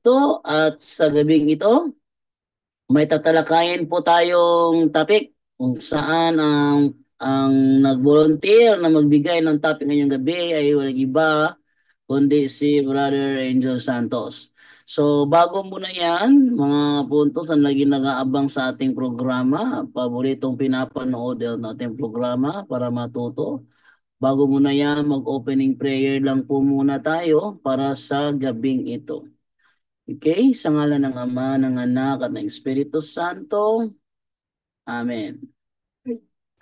ito at sa gabing ito, may tatalakayin po tayong topic kung saan ang nag-volunteer na magbigay ng topic ngayong gabi ay walang iba kundi si Brother Angel Santos. So, bago muna yan, mga puntos na lagi nag-aabang sa ating programa, paboritong pinapanood ng ating programa para matuto. Bago muna yan, mag-opening prayer lang po muna tayo para sa gabing ito. Okay? Sa ngalan ng Ama, ng Anak, at ng Espiritu Santo. Amen.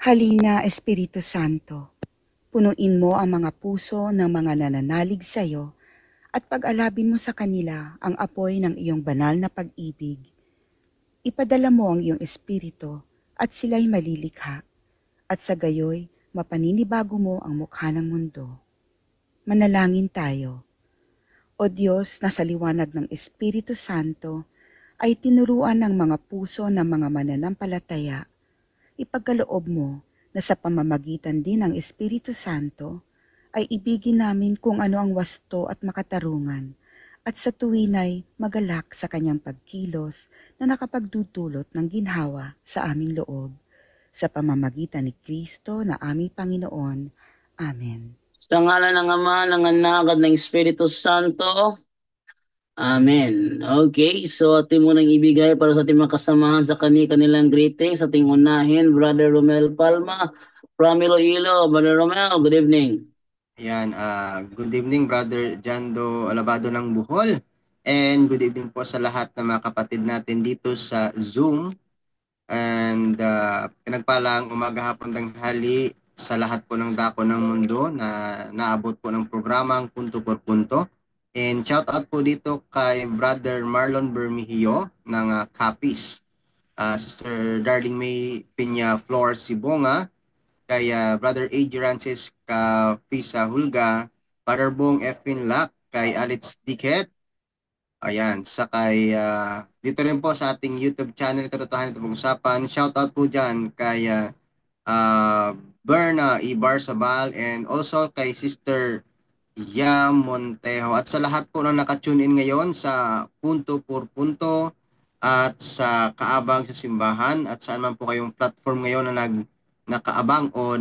Halina, Espiritu Santo, punuin mo ang mga puso ng mga nananalig sa iyo at pag-alabin mo sa kanila ang apoy ng iyong banal na pag-ibig. Ipadala mo ang iyong Espiritu at sila'y malilikha at sa gayoy mapaninibago mo ang mukha ng mundo. Manalangin tayo. O Diyos na sa liwanag ng Espiritu Santo ay tinuruan ng mga puso ng mga mananampalataya, ipagkaloob mo na sa pamamagitan din ng Espiritu Santo ay ibigin namin kung ano ang wasto at makatarungan at sa tuwinay magalak sa kanyang pagkilos na nakapagdudulot ng ginhawa sa aming loob. Sa pamamagitan ni Kristo na aming Panginoon. Amen. Sa ngalan ng Ama, ng Anak, at ng Espiritu Santo. Amen. Okay, so ating munang ibigay para sa ating mga kasamahan sa kanilang greetings. Ating unahin, Brother Romel Palma from Iloilo. Brother Romel, good evening. Ayan, good evening Brother Jando Alabado ng Bohol. And good evening po sa lahat ng mga kapatid natin dito sa Zoom. And pinagpalang umaga hapon tanghali sa lahat po ng dako ng mundo na naabot po ng programang Punto por Punto. And shout out po dito kay Brother Marlon Bermihio ng Capiz, Sister Darling May Piña Flor Sibonga, kay Brother A.G. Rances Pisa Hulga, Brother Bong Efin Lac, kay Alex Diket, ayan, sa kay dito rin po sa ating YouTube channel Katotohanan Ito Pag-usapan. Shoutout po dyan kay Berna Ibarsabal and also kay Sister Yam Montejo at sa lahat po na nakatune in ngayon sa Punto por Punto at sa Kaabang sa Simbahan at saan man po kayong platform ngayon na nakaabang o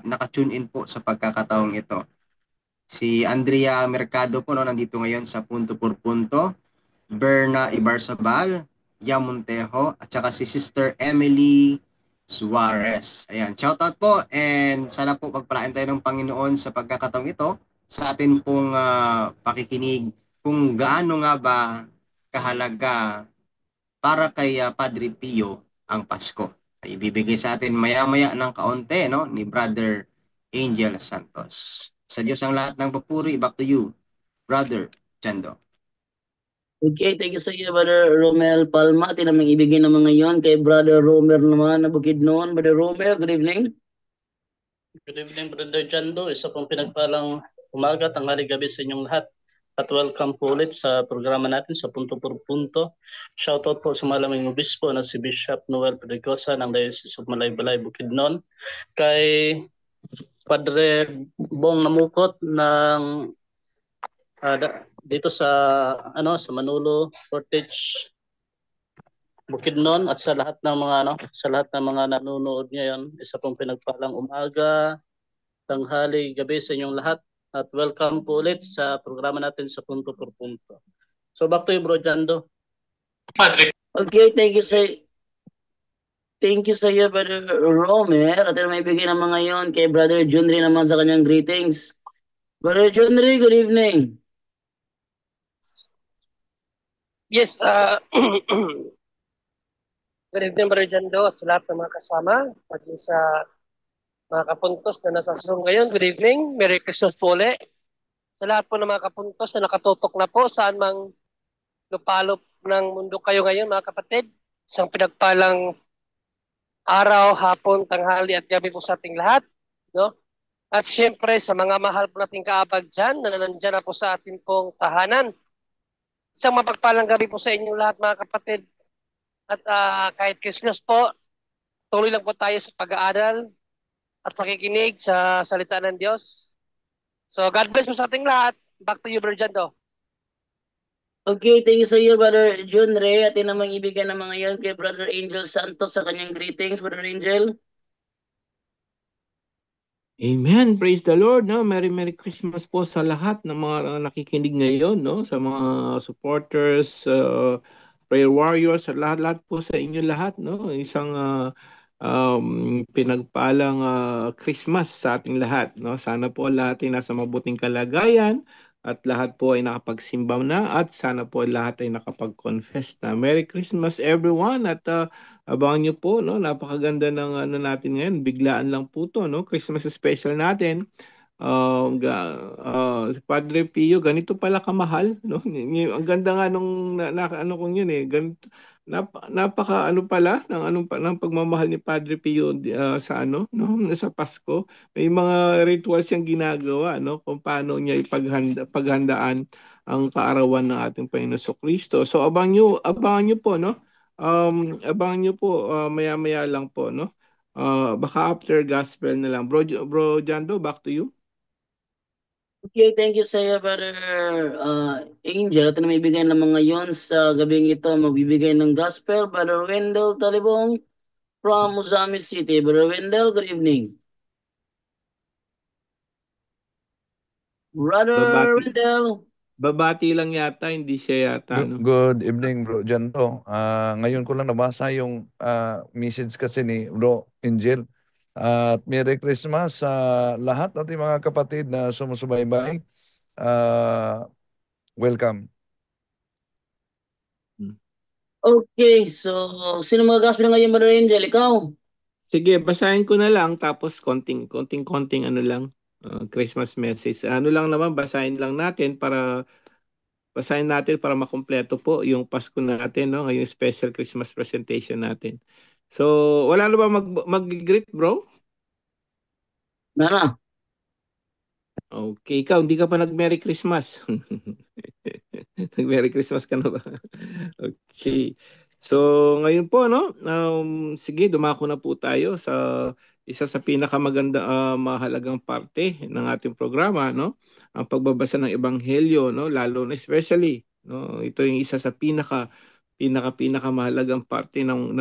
nakatune in po sa pagkakataong ito. Si Andrea Mercado po nandito ngayon sa Punto por Punto, Berna Ibarsabal, Yam Montejo at saka si Sister Emily Suarez. Ayan, shoutout po and sana po pagpalain tayo ng Panginoon sa pagkakataong ito sa atin pong pakikinig kung gaano nga ba kahalaga para kay Padre Pio ang Pasko. Ay ibibigay sa atin maya-maya ng kaunti no ni Brother Angel Santos. Sa Diyos ang lahat ng papuri. Back to you, Brother Chando. Okay, thank you sa iyo, Brother Romel Palma. Atin namang ibigay naman ngayon kay Brother Romer naman na Bukidnon. Brother Romer, good evening. Good evening, Brother Jando. Isa pong pinagpalang umaga, tanghali, gabi sa inyong lahat. At welcome po ulit sa programa natin sa Punto por Punto. Shoutout po sa malaming obispo na si Bishop Noel Pedregosa ng Diocese of Malaybalay, Bukidnon. Kay Padre Bong Namukot ng dito sa sa Manolo, Portage, Bukidnon at sa lahat ng mga nanonood ngayon. Isa pong pinagpalang umaga, tanghali, gabi sa inyong lahat at welcome po ulit sa programa natin sa Punto por Punto. So back to you, Bro Jando. Okay, thank you sa iyo, Brother Romer. At may bigay naman ngayon kay Brother Junri naman sa kanyang greetings. Brother Junri, good evening. Yes, good evening, Brother Jando, at sa lahat ng mga kasama, maging sa mga kapuntos na nasa Zoom ngayon. Good evening, Merry Christmas po ulit. Sa lahat po ng mga kapuntos na nakatutok na po, saan mang lupalop ng mundo kayo ngayon, mga kapatid. Isang pinagpalang araw, hapon, tanghali at gabi po sa ating lahat. No? At siyempre, sa mga mahal po nating kaabag dyan, na nandiyan na po sa ating pong tahanan. Isang mapagpalang gabi po sa inyong lahat, mga kapatid. At kahit Christmas po, tuloy lang po tayo sa pag-aaral at pakikinig sa salita ng Diyos. So God bless po sa ating lahat. Back to you, Brother Jando. Okay, thank you sa iyo, Brother John Ray. Atin namang ibigay ng mga yan kay Brother Angel Santos sa kanyang greetings, Brother Angel. Amen. Praise the Lord. No? Merry Christmas po sa lahat ng mga nakikinig ngayon, no? Sa mga supporters, prayer warriors, sa lahat po sa inyo lahat, no? Isang pinagpalang Christmas sa ating lahat, no? Sana po lahat ay nasa mabuting kalagayan at lahat po ay nakapagsimba na at sana po lahat ay nakapag-confess na. Merry Christmas everyone at abangan nyo po, no? Napakaganda ng ano natin ngayon. Biglaan lang po to, no? Christmas special natin. Si Padre Pio, ganito pala kamahal, no? Ang ganda nga nung ano kong yun eh. Ganito, napaka ano pala ng pagmamahal ni Padre Pio sa ano, no? Sa Pasko. May mga rituals siyang ginagawa, no? Kung paano niya paghandaan ang kaarawan ng ating Panginoon Kristo. So abangan nyo po, no? Abangan nyo po maya-maya lang po, no? Baka after gospel na lang. Bro Jando, back to you. Okay, thank you sa iyo, Brother Angel. At na maibigay ng mga yon sa gabing ito, magbibigay ng gospel, Brother Wendell Talibong from Uzami City. Brother Wendell, good evening. Brother Babati, Wendell. babati lang yata, hindi siya yata, no? Good evening, Bro Janto. Ngayon ko lang nabasa yung message kasi ni Bro Angel. At Merry Christmas sa lahat nating mga kapatid na sumusubaybay. Welcome. Okay, so sino mga gospel ngayon, Brother Angel? Ikaw? Sige, basahin ko na lang tapos konting ano lang, Christmas message. Ano lang naman, basahin natin para makumpleto po yung Pasko natin, no? Ngayong special Christmas presentation natin. So, wala na ba mag-greet, bro? Nana. Okay, ikaw, hindi ka pa nag-Merry Christmas. Nag-Merry Christmas ka na ba? Okay. So, ngayon po, no? Sige, dumako na po tayo sa isa sa pinakamaganda, mahalagang parte ng ating programa, no? Ang pagbabasa ng Ebanghelyo, no? Lalo na especially, no? Ito yung isa sa pinakamahalagang parte ng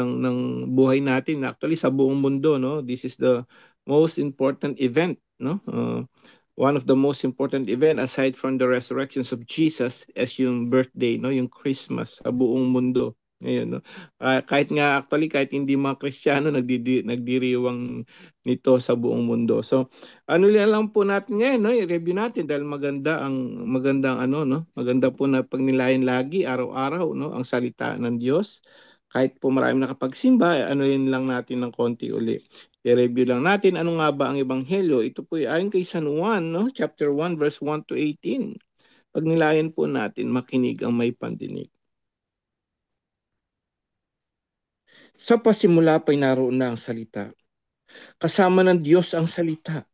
buhay natin. Actually, sa buong mundo, no? This is the most important event, no? One of the most important event aside from the resurrections of Jesus as yung birthday, no, yung Christmas sa buong mundo ngayon, no. Kahit nga actually kahit hindi mga Kristiyano nagdiriwang nito sa buong mundo. So ano lang po natin ngayon, no, i-review natin dahil magandang ano, no, maganda po na pagnilayan lagi araw-araw, no, ang salita ng Diyos. Kahit po marami nakapagsimba, ano yun lang natin ng konti uli. I-review lang natin ano nga ba ang Ebanghelyo. Ito po ay ayon kay San Juan, no? Chapter 1, verse 1 to 18. Pagnilayan po natin, makinig ang may pandinig. Sa pasimula pa'y naroon na ang salita. Kasama ng Diyos ang salita,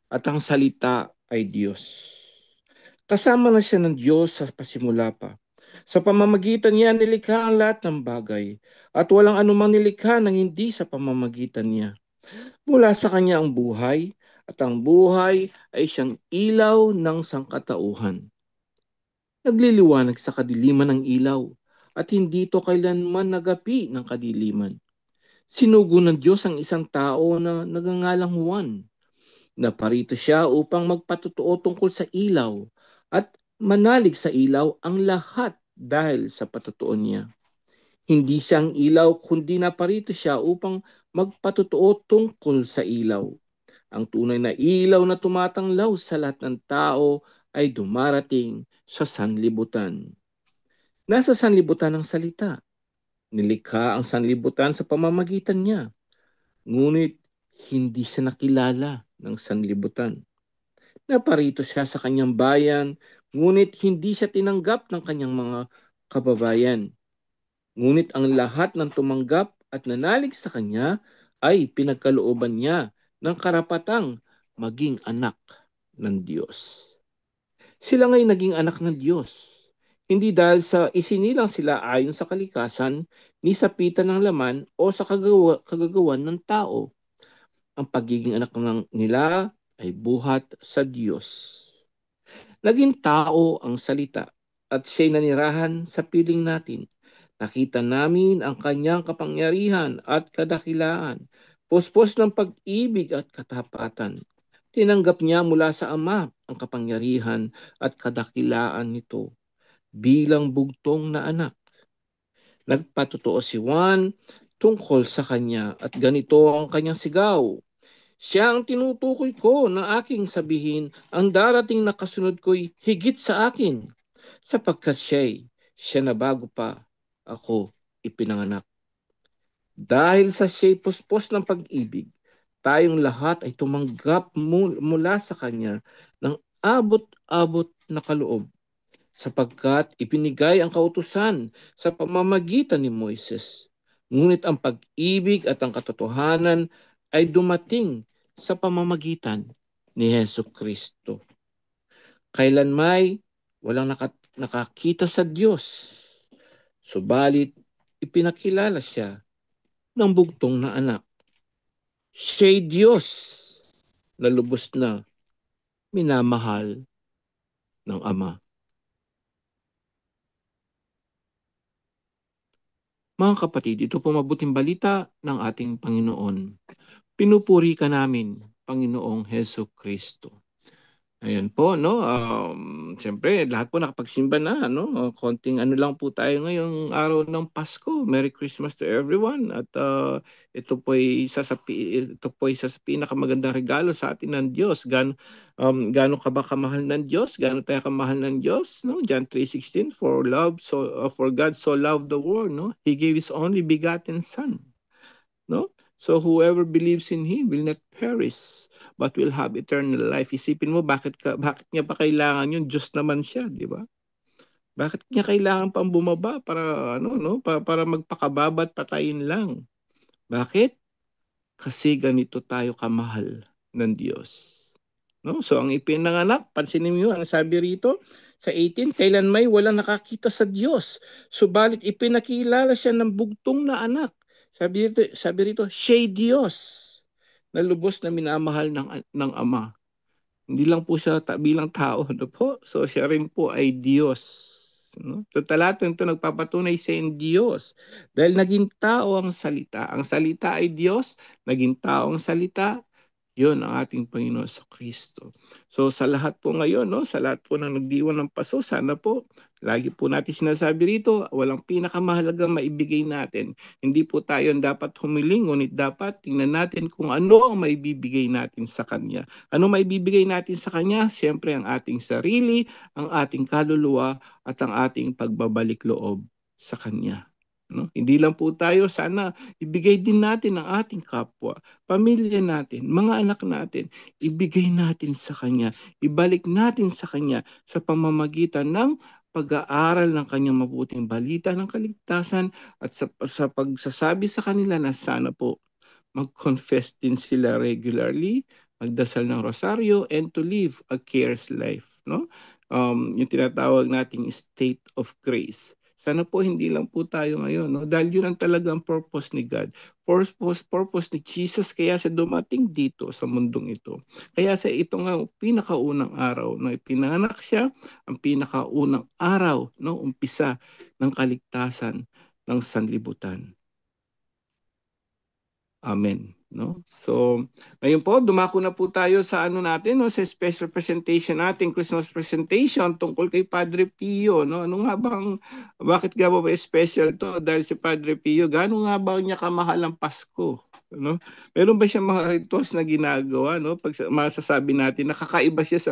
at ang salita ay Diyos. Kasama na siya ng Diyos sa pasimula pa. Sa pamamagitan niya nilikha ang lahat ng bagay, at walang anumang nilikha nang hindi sa pamamagitan niya. Mula sa kanya ang buhay, at ang buhay ay siyang ilaw ng sangkatauhan. Nagliliwanag sa kadiliman ng ilaw, at hindi ito kailanman nagapi ng kadiliman. Sinugo ng Diyos ang isang tao na nagangalang Juan. Naparito siya upang magpatotoo tungkol sa ilaw, at manalig sa ilaw ang lahat dahil sa patotoo niya. Hindi siyang ilaw, kundi naparito siya upang magpatotoo tungkol sa ilaw. Ang tunay na ilaw na tumatanglaw sa lahat ng tao ay dumarating sa sanlibutan. Nasa sanlibutan ang salita. Nilikha ang sanlibutan sa pamamagitan niya. Ngunit hindi siya nakilala ng sanlibutan. Naparito siya sa kanyang bayan, ngunit hindi siya tinanggap ng kanyang mga kababayan. Ngunit ang lahat ng tumanggap at nanalig sa kanya ay pinagkalooban niya ng karapatang maging anak ng Diyos. Sila nga'y naging anak ng Diyos. Hindi dahil sa isinilang sila ayon sa kalikasan, ni sa pita ng laman o sa kagagawan ng tao. Ang pagiging anak nila ay buhat sa Diyos. Naging tao ang salita at siya'y nanirahan sa piling natin. Nakita namin ang kanyang kapangyarihan at kadakilaan, puspos ng pag-ibig at katapatan. Tinanggap niya mula sa Ama ang kapangyarihan at kadakilaan nito bilang bugtong na anak. Nagpatotoo si Juan tungkol sa kanya at ganito ang kanyang sigaw. Siya ang tinutukoy ko na aking sabihin, ang darating na kasunod ko'y higit sa akin, sapagkat siya na bago pa ako ipinanganak. Dahil sa siya'y puspos ng pag-ibig, tayong lahat ay tumanggap mula sa kanya ng abot-abot na kaloob, sapagkat ipinigay ang kautusan sa pamamagitan ni Moises. Ngunit ang pag-ibig at ang katotohanan ay dumating sa pamamagitan ni Hesus Kristo. Kailanmay walang nakakita sa Diyos, subalit ipinakilala siya ng bugtong na anak. Siya'y Diyos na lubos na minamahal ng Ama. Mga kapatid, ito po mabuting balita ng ating Panginoon. Pinupuri ka namin, Panginoong Hesus Kristo. Ayan po, no? Siyempre, lahat po nakapagsimba na, no? Konting ano lang po tayo ngayong araw ng Pasko. Merry Christmas to everyone. At ito po ay isa sa pinakamagandang regalo sa atin ng Diyos. Gaano ka ba kamahal ng Diyos? Gaano tayo kamahal ng Diyos? No? John 3:16, for God so loved the world, no? He gave His only begotten Son. No? So whoever believes in Him will not perish, but will have eternal life. Isipin mo, bakit niya pa kailangan yun? Diyos naman siya, di ba? Bakit niya kailangan pang bumaba para para magpakababa at patayin lang? Bakit? Kasi ganito tayo kamahal ng Diyos. No? So ang ipinanganak, pansinin niyo ang sabi rito sa 18, kailanmay walang nakakita sa Diyos, subalit ipinakilala siya ng bugtong na anak. Sabi rito, siya'y Diyos na lubos na minamahal ng Ama. Hindi lang po siya bilang tao, no po? So siya rin po ay Diyos. No? So talatang ito nagpapatunay sa Diyos. Dahil naging tao ang salita. Ang salita ay Diyos, naging tao ang salita, yun ang ating Panginoon sa Kristo. So sa lahat po ngayon, no, sa lahat po ng nagdiwan ng paso, sana po, lagi po natin sinasabi rito, walang pinakamahalagang maibigay natin. Hindi po tayo dapat humiling, ngunit dapat tingnan natin kung ano ang maibibigay natin sa Kanya. Ano maibibigay natin sa Kanya? Siyempre ang ating sarili, ang ating kaluluwa, at ang ating pagbabalik loob sa Kanya. No? Hindi lang po tayo, sana ibigay din natin ang ating kapwa, pamilya natin, mga anak natin, ibigay natin sa Kanya, ibalik natin sa Kanya sa pamamagitan ng pag-aaral ng Kanyang mabuting balita ng kaligtasan at sa pagsasabi sa kanila na sana po mag-confess din sila regularly, magdasal ng rosaryo, and to live a cares life. No? Yung tinatawag nating state of grace. Sana po hindi lang po tayo ngayon, no? Dahil yun ang talagang purpose ni God. Purpose ni Jesus, kaya siya dumating dito sa mundong ito. Kaya sa ito nga, pinakaunang araw na ipinanganak siya, ang pinakaunang araw, no? Umpisa ng kaligtasan ng sanlibutan. Amen. No? So, ngayon po, dumako na po tayo sa ano natin, no, sa special presentation natin, Christmas presentation tungkol kay Padre Pio, no? Bakit nga ba special to? Dahil si Padre Pio, gaano nga ba niya kamahal ang Pasko? No? Meron ba siyang mga rituals na ginagawa, no? Pag masasabi natin nakakaiba siya sa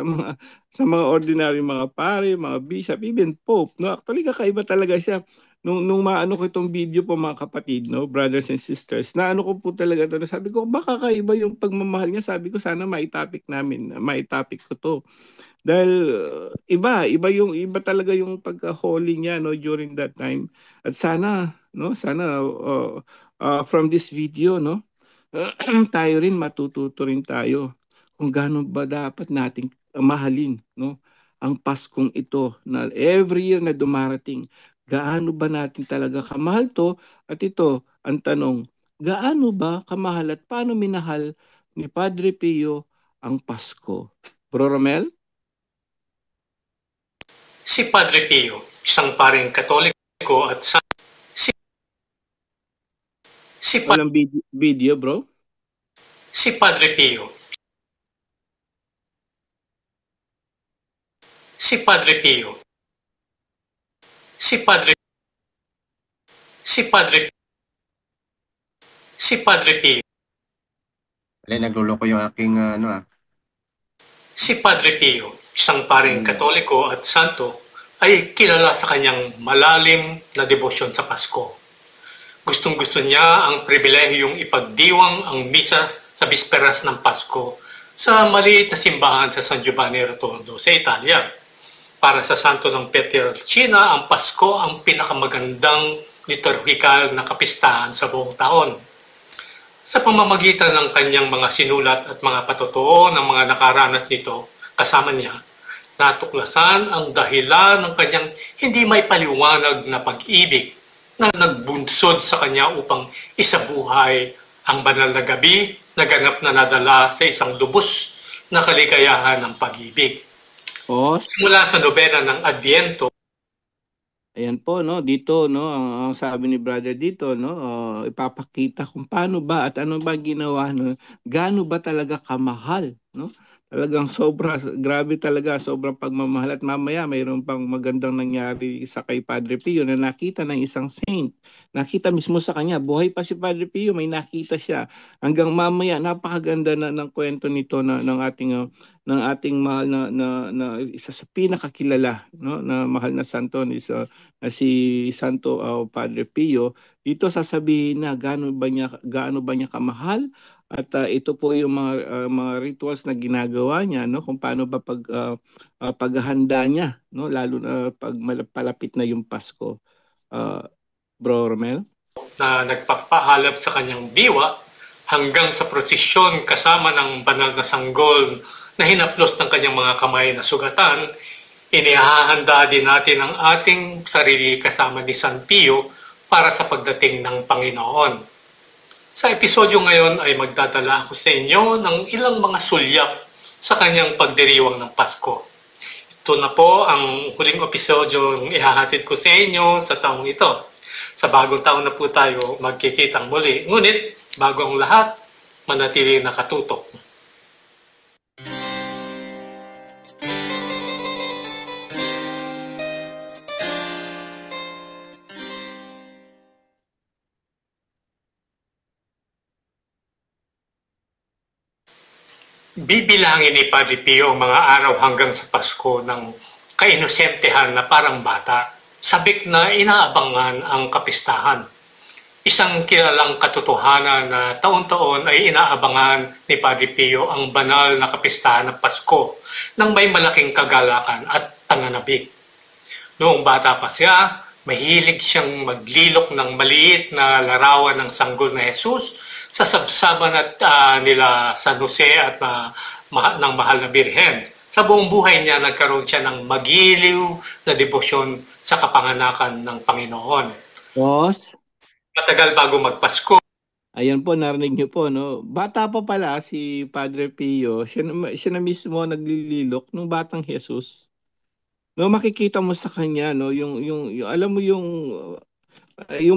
mga ordinary mga pare, mga bishop, even pope, no? Actually kakaiba talaga siya. Nung maano ko itong video po mga kapatid, no, brothers and sisters, naano ko po talaga ito. Sabi ko, baka kaiba yung pagmamahal niya. Sabi ko, sana maitopic ko to. Dahil iba talaga yung pagka-holy niya, no, during that time. At sana from this video, no, tayo rin matututo rin tayo kung gaano ba dapat nating mahalin, no, ang Paskong ito na every year na dumarating. Gaano ba natin talaga kamahal to? At ito, ang tanong, gaano ba kamahal at paano minahal ni Padre Pio ang Pasko? Bro Romel? Si Padre Pio, isang paring Katoliko at Walang video, bro. si Padre Pio. Si Padre Pio. Si Padre Si Padre Si Padre Pio. Wala, nagluloko yung aking Si Padre Pio, isang paring Katoliko at santo, ay kilala sa kanyang malalim na debosyon sa Pasko. Gustong-gusto niya ang pribilehiyong ipagdiwang ang misa sa bisperas ng Pasko sa maliit na simbahan sa San Giovanni Rotondo sa Italia. Para sa Santo ng Pietrelcina, ang Pasko ang pinakamagandang liturhikal na kapistahan sa buong taon. Sa pamamagitan ng kanyang mga sinulat at mga patotoo ng mga nakaranas nito, kasama niya, natuklasan ang dahilan ng kanyang hindi may paliwanag na pag-ibig na nagbunsod sa kanya upang isabuhay ang banal na gabi na ganap na nadala sa isang lubos na kaligayahan ng pag-ibig. Mula sa nobena ng Adviento. Ayan po, no, dito, no, ang sabi ni brother dito, no, ipapakita kung paano ba at ano ba ginawa, no, gaano ba talaga kamahal, no? Talagang grabe talaga, sobrang pagmamahal. At mamaya mayroon pang magandang nangyari sa kay Padre Pio na nakita ng isang saint. Nakita mismo sa kanya, buhay pa si Padre Pio, may nakita siya. Hanggang mamaya, napakaganda ng kwento nito ng ating mahal na isa sa pinakakilala, no, na mahal na santo na si Santo Padre Pio. Dito sasabihin na gaano ba niya kamahal. At ito po yung mga rituals na ginagawa niya, no, kung paano ba paghahanda niya, no, lalo na pag palapit na yung Pasko. Bro Romel? Na nagpapahalap sa kanyang diwa hanggang sa prosesyon kasama ng banal na sanggol na hinaplos ng kanyang mga kamay na sugatan, inihahanda din natin ang ating sarili kasama ni San Pio para sa pagdating ng Panginoon. Sa episodyo ngayon ay magdadala ako sa inyo ng ilang mga sulyap sa kanyang pagdiriwang ng Pasko. Ito na po ang huling episodyo ng ihahatid ko sa inyo sa taong ito. Sa bagong taon na po tayo magkikitang muli. Ngunit, bago ang lahat, manatili nakatutok. Bibilangin ni Padre Pio ang mga araw hanggang sa Pasko ng kainosentehan na parang bata, sabik na inaabangan ang kapistahan. Isang kilalang katotohanan na taon-taon ay inaabangan ni Padre Pio ang banal na kapistahan ng Pasko nang may malaking kagalakan at pananabik. Noong bata pa siya, mahilig siyang maglilok ng maliit na larawan ng sanggol na Jesus sa sabsaban at nila San Jose at ng Mahal na Birhen. Sa buong buhay niya, nagkaroon siya ng magiliw na debosyon sa kapanganakan ng Panginoon. Boss? Matagal bago magpasko. Ayan po, narinig niyo po, no? Bata pa pala si Padre Pio, siya na mismo naglililok ng batang Jesus. No, makikita mo sa kanya, no, yung alam mo yung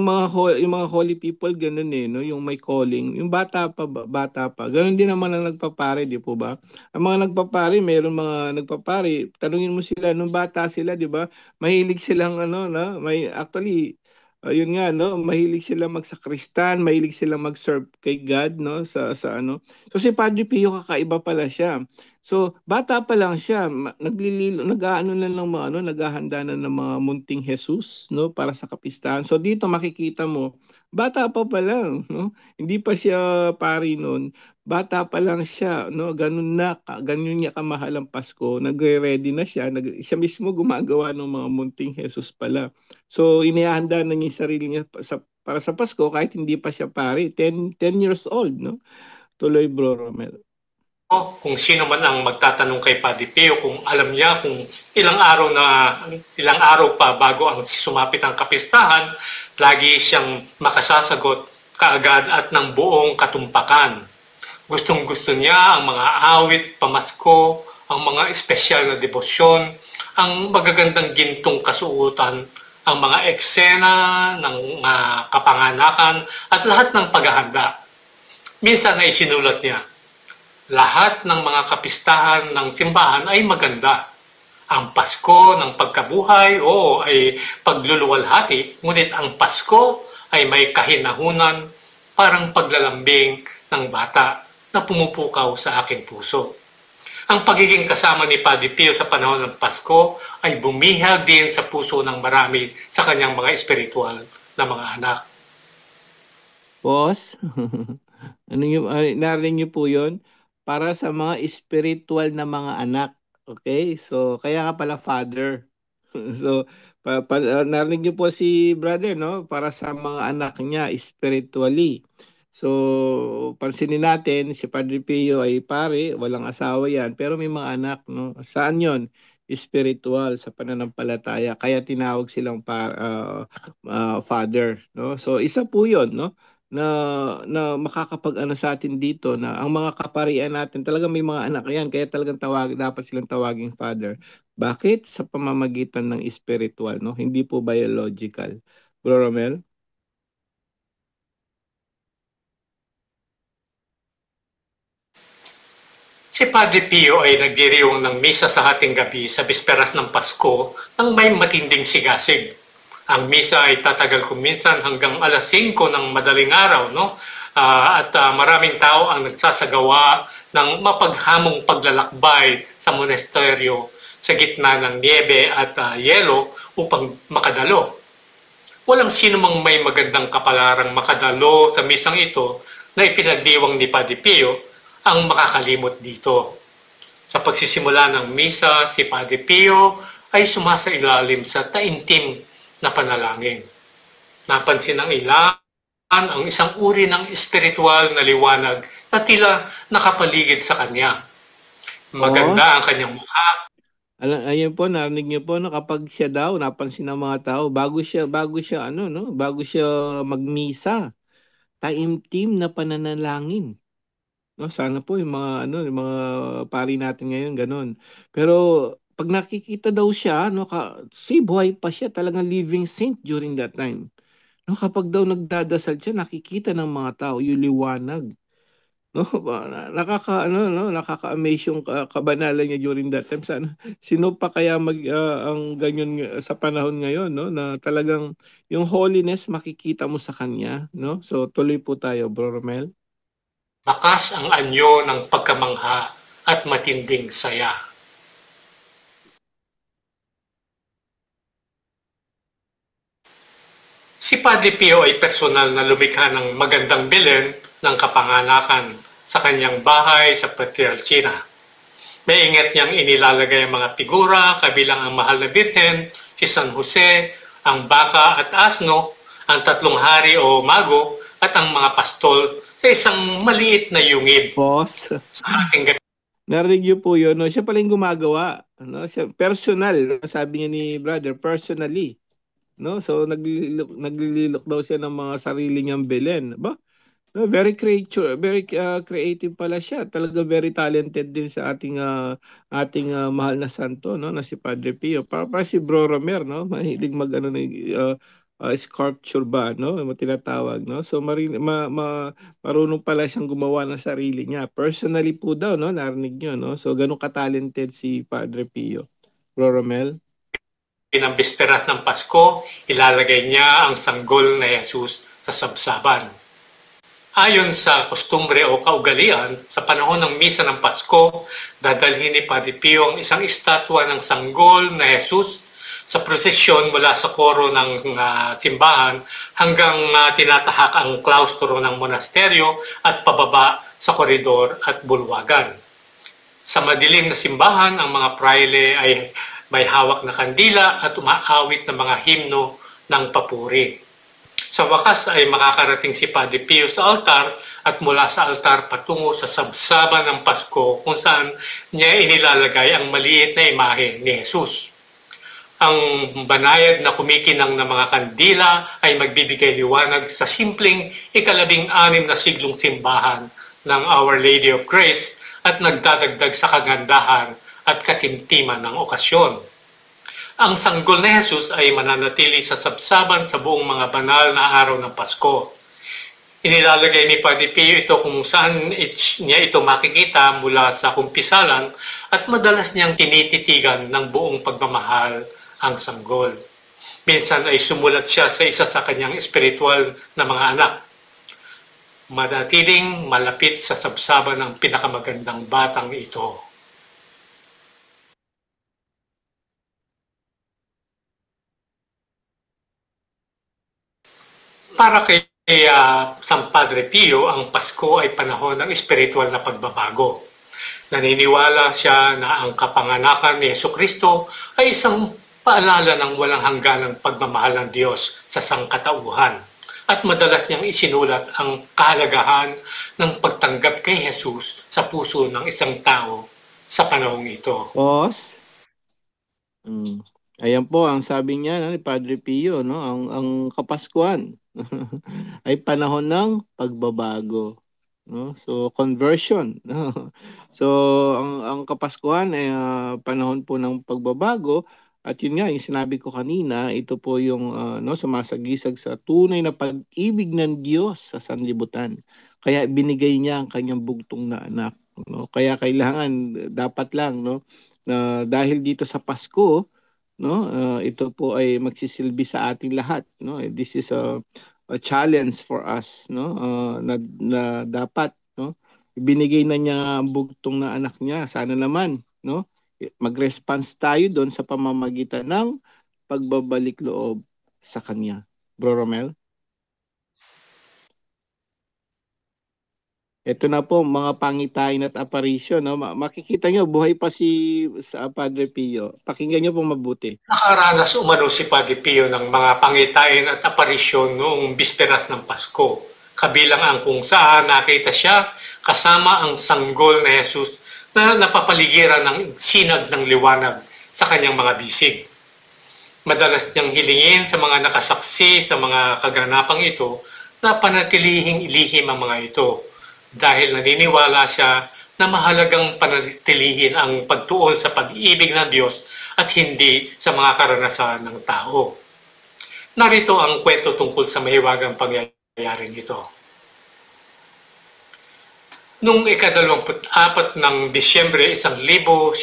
mga holy people ganun no, yung may calling, yung bata pa ganun din naman ang nagpapare, di po ba? Ang mga nagpapare, mayroon mga nagpapare, tanungin mo sila nung bata sila, di ba, mahilig silang yun nga, no, mahilig sila magsakristan, mahilig sila mag-serve kay God, no, sa so si Padre Pio kakaiba pala siya. So, bata pa lang siya, naghahanda na ng mga munting Jesus, no, para sa kapistahan. So dito makikita mo, bata pa lang, no? Hindi pa siya pari noon. Bata pa lang siya, no? Ganun niya kamahal ang Pasko. Nagre-ready na siya, siya mismo gumagawa ng mga munting Jesus pala. So inihahanda na niya yung sarili niya para sa Pasko kahit hindi pa siya pari, 10 years old, no? Tuloy, Bro Romel. Kung sino man ang magtatanong kay Padre Pio kung alam niya kung ilang araw pa bago ang sumapit ang kapistahan, lagi siyang makasasagot kaagad at ng buong katumpakan. Gustong-gusto niya ang mga awit pamasko, ang mga espesyal na debosyon, ang magagandang gintong kasuotan, ang mga eksena ng kapanganakan at lahat ng paghahanda. Minsan ay sinulat niya, lahat ng mga kapistahan ng simbahan ay maganda. Ang Pasko ng pagkabuhay ay pagluluwalhati, ngunit ang Pasko ay may kahinahunan, parang paglalambing ng bata na pumupukaw sa aking puso. Ang pagiging kasama ni Padre Pio sa panahon ng Pasko ay bumihag din sa puso ng marami sa kanyang mga espiritual na mga anak. Boss, narinig niyo po yun? Para sa mga espiritual na mga anak. Okay? So, kaya nga pala father. So, narinig niyo po si brother, no? Para sa mga anak niya spiritually. So, pansinin natin, si Padre Pio ay pare, walang asawa yan, pero may mga anak, no? Saan yon? Spiritual, sa pananampalataya. Kaya tinawag silang father, no? So, isa po yon, no? Na makakapag-ano sa atin dito na ang mga kaparian natin talaga may mga anak yan kaya talagang dapat silang tawaging father. Bakit? Sa pamamagitan ng spiritual, no? Hindi po biological. Bro Romel? Si Padre Pio ay nagdiriwang ng misa sa hating gabi sa bisperas ng Pasko nang may matinding sigasig. Ang misa ay tatagal kuminsan hanggang alas 5 ng madaling araw, no? At maraming tao ang nagsasagawa ng mapaghamong paglalakbay sa monasteryo sa gitna ng niebe at yelo upang makadalo. Walang sino mang may magandang kapalarang makadalo sa misang ito na ipinagdiwang ni Padre Pio ang makakalimot dito. Sa pagsisimula ng misa, si Padre Pio ay sumasailalim sa taimtim na panalangin. Napansin ng ilan ang isang uri ng espiritual na liwanag na tila nakapaligid sa kanya. Maganda ang kanyang mukha. Ayun po, narinig niyo po, no, kapag siya daw, napansin ng mga tao, bago siya magmisa, taimtim na pananalangin. No, sana po yung mga pari natin ngayon ganun. Pero pag nakikita daw siya, no, buhay pa siya, talagang living saint during that time. No, kapag daw nagdadasal siya, nakikita ng mga tao yung liwanag. No, nakaka-amaze yung kabanalan niya during that time. Sana sino pa kaya ang ganyan sa panahon ngayon, no, na talagang yung holiness makikita mo sa kanya, no? So tuloy po tayo, Bro Romel. Bakas ang anyo ng pagkamangha at matinding saya. Si Padre Pio ay personal na lumikha ng magandang bilin ng kapanganakan sa kanyang bahay sa Patriarchina. May ingat niyang inilalagay ang mga figura kabilang ang Mahal na Birhen, si San Jose, ang baka at asno, ang tatlong hari o mago at ang mga pastol sa isang maliit na yungib. Boss, sa ating gabi. narinig niyo po yun, no? Siya pala yung gumagawa, no? Siya, personal, no? Sabi niya ni brother, personally, no? So naglililok daw siya ng mga sarili niyang bilin, ba? No, very creative pala siya. Talaga very talented din sa ating mahal na santo, no, na si Padre Pio. Para si Bro Romer, no, mahilig mag-ano sculpture ba, no, tinatawag, no. So marunong pala siyang gumawa ng sarili niya. Personally po daw, no, narinig niyo, no. So ganun ka-talented si Padre Pio. Bro Romel? Ng bisperas ng Pasko, ilalagay niya ang sanggol na Jesus sa sabsaban. Ayon sa kostumbre o kaugalian, sa panahon ng misa ng Pasko, dadalhin ni Padre Pio ang isang estatwa ng sanggol na Jesus sa prosesyon mula sa koro ng simbahan hanggang tinatahak ang klaustro ng monasteryo at pababa sa koridor at bulwagan. Sa madilim na simbahan, ang mga praile ay may hawak na kandila at umaawit ng mga himno ng papuri. Sa wakas ay makakarating si Padre Pio sa altar at mula sa altar patungo sa sabsaban ng Pasko kung saan niya inilalagay ang maliit na imahe ni Jesus. Ang banayad na kumikinang ng mga kandila ay magbibigay liwanag sa simpleng 16 na siglong simbahan ng Our Lady of Grace at nagdadagdag sa kagandahan at katimtiman ng okasyon. Ang sanggol na Jesus ay mananatili sa sabsaban sa buong mga banal na araw ng Pasko. Inilalagay ni Padre Pio ito kung saan niya ito makikita mula sa kumpisalan at madalas niyang tinititigan ng buong pagmamahal ang sanggol. Minsan ay sumulat siya sa isa sa kanyang espiritual na mga anak. Manatiling malapit sa sabsaban ng pinakamagandang batang ito. Para kay San Padre Pio, ang Pasko ay panahon ng espiritual na pagbabago. Naniniwala siya na ang kapanganakan ni Jesucristo ay isang paalala ng walang hangganang pagmamahal ng Diyos sa sangkatauhan. At madalas niyang isinulat ang kahalagahan ng pagtanggap kay Jesus sa puso ng isang tao sa panahong ito. Pause. Ayan po ang sabi niya ni Padre Pio, no? Ang Kapaskuhan ay panahon ng pagbabago, no? So conversion, no? So ang Kapaskuhan ay panahon po ng pagbabago, at yun nga yung sinabi ko kanina, ito po yung sumasagisag sa tunay na pag-ibig ng Diyos sa sanlibutan. Kaya binigay niya ang kanyang bugtong na anak, no? Kaya kailangan dapat lang, no, dahil dito sa Pasko, no, ito po ay magsisilbi sa ating lahat, no. This is a challenge for us, no, na dapat, no, ibinigay na niya ang bugtong na anak niya. Sana naman, no, mag-response tayo doon sa pamamagitan ng pagbabalik loob sa kanya. Bro Romel? Ito na po mga pangitain at apparition, no? Makikita nyo, buhay pa si Padre Pio. Pakinggan nyo po mabuti. Nakaranas umano si Padre Pio ng mga pangitain at aparisyon noong bisperas ng Pasko. Kabilang ang kung saan nakita siya kasama ang sanggol na Jesus na napapaligiran ng sinag ng liwanag sa kanyang mga bisig. Madalas niyang hilingin sa mga nakasaksi sa mga kaganapang ito na panatilihing ilihim ang mga ito, dahil naniniwala siya na mahalagang panatilihin ang pagtuon sa pag-ibig ng Diyos at hindi sa mga karanasan ng tao. Narito ang kwento tungkol sa mahiwagang pangyayaring ito. Noong ika-24 ng Disyembre 1922,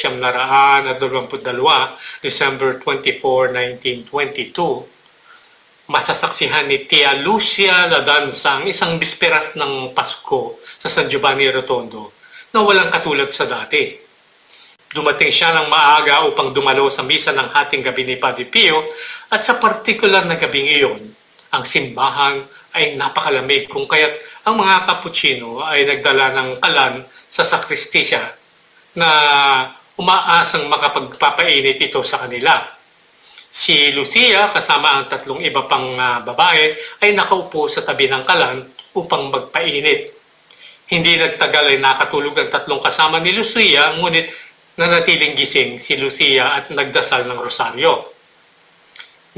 December 24, 1922, masasaksihan ni Tia Lucia Ladanza ang isang bisperas ng Pasko sa San Giovanni Rotondo na walang katulad sa dati. Dumating siya ng maaga upang dumalo sa misa ng hating gabi ni Padre Pio, at sa partikular na gabing iyon, ang simbahan ay napakalamig kung kaya't ang mga Kapuchino ay nagdala ng kalan sa sakristisya na umaasang makapagpapainit ito sa kanila. Si Lucia kasama ang 3 iba pang babae ay nakaupo sa tabi ng kalan upang magpainit. Hindi nagtagal ay nakatulog ang 3 kasama ni Lucia, ngunit nanatiling gising si Lucia at nagdasal ng rosaryo.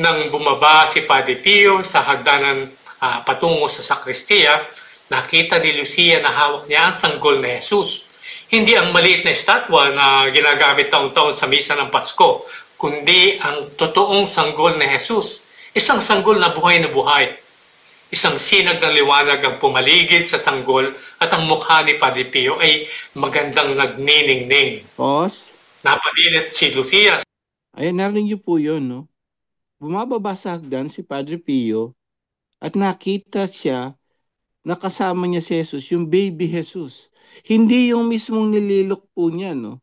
Nang bumaba si Padre Pio sa hagdanan patungo sa sakristiya, nakita ni Lucia na hawak niya ang sanggol na Jesus. Hindi ang maliit na estatwa na ginagamit taon-taon sa misa ng Pasko, kundi ang totoong sanggol na Jesus. Isang sanggol na buhay na buhay. Isang sinag ng liwanag ang pumaligid sa sanggol, at ang mukha ni Padre Pio ay magandang nagniningning. Pause. Napainit si Lucia. Ayan, narinig niyo po yun, no? Bumababa sa hagdan si Padre Pio at nakita siya na kasama niya si Jesus, yung baby Jesus. Hindi yung mismong nililok po niya, no?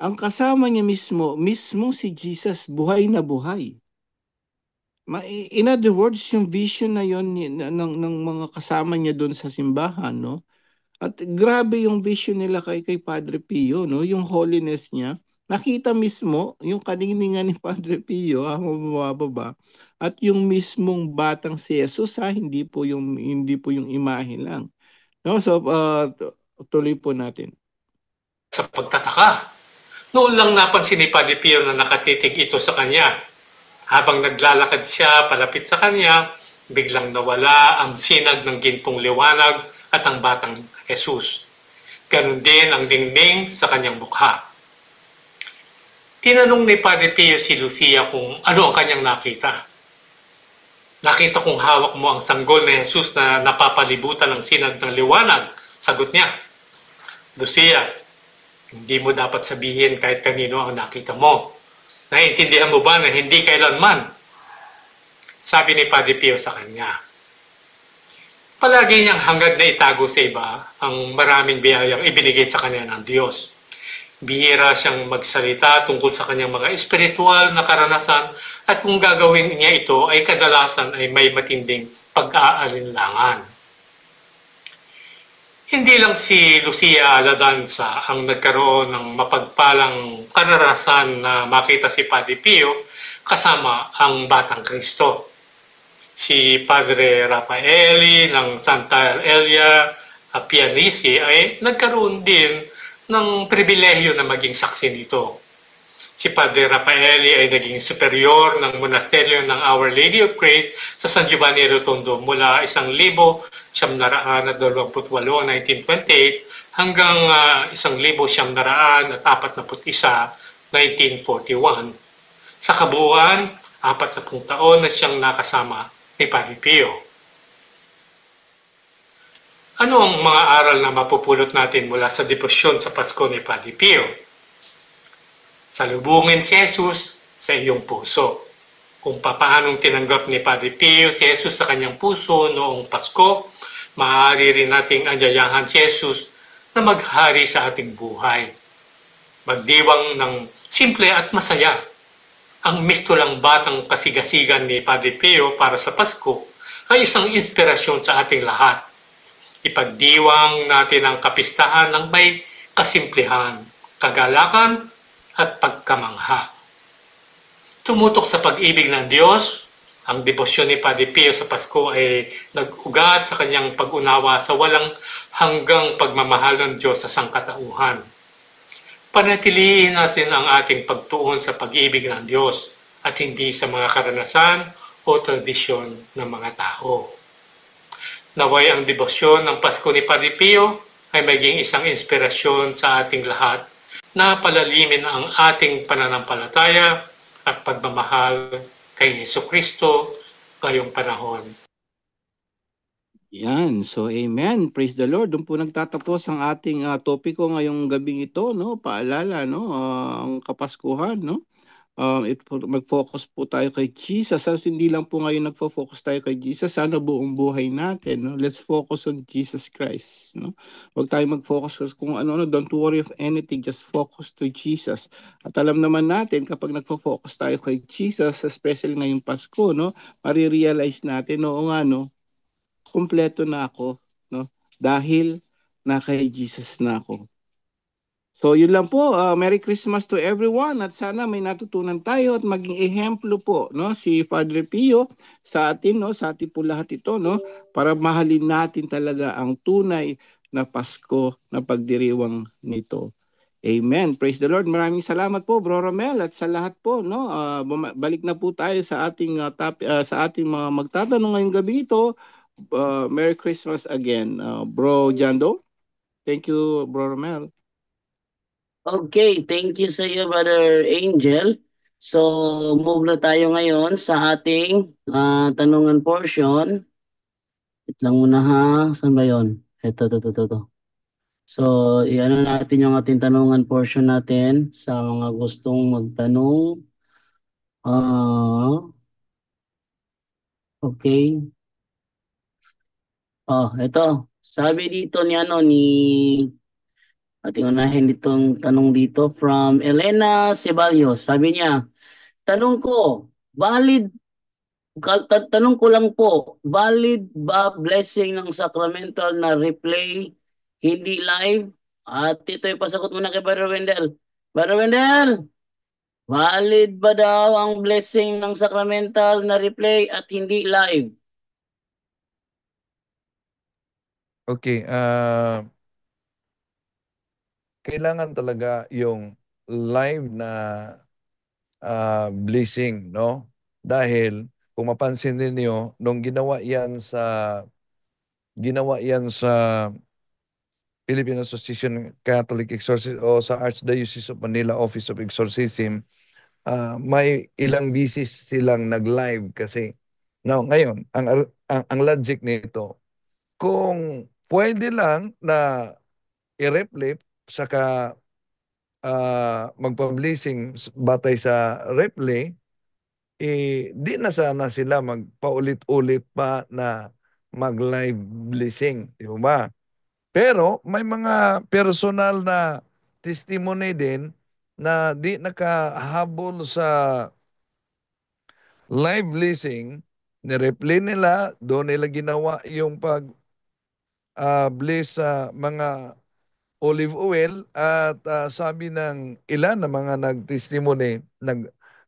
Ang kasama niya mismo si Jesus, buhay na buhay. In other words, yung vision na yon ng mga kasama niya doon sa simbahan, no? At grabe yung vision nila kay Padre Pio, no? Yung holiness niya. Nakita mismo yung kaniningan ni Padre Pio, mababa. At yung mismong batang si Jesus, hindi po yung imahe lang. No, so tuloy po natin. Sa pagtataka, noon lang napansin ni Padre Pio na nakatitig ito sa kanya. Habang naglalakad siya palapit sa kanya, biglang nawala ang sinag ng gintong liwanag at ang batang Jesus. Ganon din ang dingding sa kanyang mukha. Tinanong ni Padre Pio si Lucia kung ano ang kanyang nakita. Nakita kong hawak mo ang sanggol ni Jesus na napapalibutan ng sinag ng liwanag. Sagot niya, Lucia, hindi mo dapat sabihin kahit kanino ang nakita mo. Naiintindihan mo ba na hindi kailanman? Sabi ni Padre Pio sa kanya. Palagi niyang hangad na itago sa iba ang maraming biyayang ibinigay sa kanya ng Diyos. Bihira siyang magsalita tungkol sa kanyang mga espiritual na karanasan at kung gagawin niya ito ay kadalasan ay may matinding pag-aalinlangan. Hindi lang si Lucia Aladanza ang nagkaroon ng mapagpalang karanasan na makita si Padre Pio kasama ang Batang Kristo. Si Padre Rafaeli ng Santa Elia Pianisi ay nagkaroon din ng pribilehyo na maging saksi nito. Si Padre Rafaeli ay naging superior ng monasteryo ng Our Lady of Grace sa San Giovanni Rotondo mula 1928, 1928 hanggang 1941, 1941. Sa kabuuan, 40 taon na siyang nakasama ni Padre Pio. Ano ang mga aral na mapupulot natin mula sa debosyon sa Pasko ni Padre Pio? Salubungin si Jesus sa iyong puso. Kung paanong tinanggap ni Padre Pio si Jesus sa kanyang puso noong Pasko, maaari rin nating anyayahan si Jesus na maghari sa ating buhay. Magdiwang ng simple at masaya. Ang mistulang batang kasigasigan ni Padre Pio para sa Pasko ay isang inspirasyon sa ating lahat. Ipagdiwang natin ang kapistahan ng may kasimplihan, kagalakan at pagkamangha. Tumutok sa pag-ibig ng Diyos, ang debosyon ni Padre Pio sa Pasko ay nag-ugat sa kanyang pag-unawa sa walang hanggang pagmamahal ng Diyos sa sangkatauhan. Panatilihin natin ang ating pagtuon sa pag-ibig ng Diyos at hindi sa mga karanasan o tradisyon ng mga tao. Naway ang debosyon ng Pasko ni Padre Pio ay maging isang inspirasyon sa ating lahat na palalimin ang ating pananampalataya at pagmamahal kay Jesucristo ngayong panahon. Yan. So, amen. Praise the Lord. Doon po nagtatapos ang ating topiko ngayong gabing ito, no? Paalala, no? Ang Kapaskuhan, no? Mag-focus po tayo kay Jesus. As hindi lang po ngayon nagfo-focus tayo kay Jesus, sana buong buhay natin, no? Let's focus on Jesus Christ, no? Huwag tayo mag-focus kung ano, don't worry of anything, just focus to Jesus. At alam naman natin, kapag nagfo-focus tayo kay Jesus, especially ngayong Pasko, no? Marirealize natin, oo nga, no? Kumpleto na ako, no? Dahil na kay Jesus na ako. So yun lang po, Merry Christmas to everyone at sana may natutunan tayo at maging ehemplo po, no, si Padre Pio sa atin, no, sa atin po lahat ito, no, para mahalin natin talaga ang tunay na Pasko na pagdiriwang nito. Amen. Praise the Lord. Maraming salamat po, Bro Romel, at sa lahat po, no. Balik na po tayo sa ating sa ating mga magtatanong ngayong gabi ito. Merry Christmas again, Bro Jando. Thank you, Bro Romel. Okay, thank you sa iyo, Brother Angel. So, move na tayo ngayon sa ating tanungan portion. Wait lang muna ha. Saan ba yun? Ito. So, iano natin yung ating tanungan portion natin sa mga gustong magtanong. Okay. Ito. Sabi dito ni ating unahin ditong tanong dito from Elena Ceballos. Sabi niya, tanong ko lang po, valid ba blessing ng sacramental na replay, hindi live? At ito yung pasagot mo na kay Brother Wendell. Brother Wendell, valid ba daw ang blessing ng sacramental na replay at hindi live? Okay, kailangan talaga yung live na blessing, no? Dahil kung mapansin niyo nung ginawa yan sa Philippine Association of Catholic Exorcists o sa Archdiocese of Manila Office of Exorcism, may ilang bisis silang nag-live kasi. Now, ngayon, ang logic nito, kung pwede lang na i-replay saka magpa-blessing batay sa replay, di na sana sila magpaulit-ulit pa na mag-live blessing, di ba? Pero may mga personal na testimony din na di nakahabol sa live blessing, ni-replay nila, doon nila ginawa yung bless sa mga olive oil at sabi ng ilan na mga nag-testimony,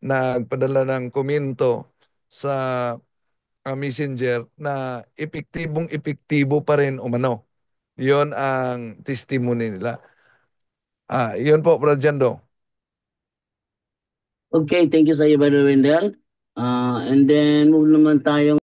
nagpadala ng komento sa messenger na epektibong-epektibo pa rin umano. Yon ang testimony nila. Yun po, Brad Jando. Okay, thank you sa iyo, Brother Wendell. And then, move naman tayo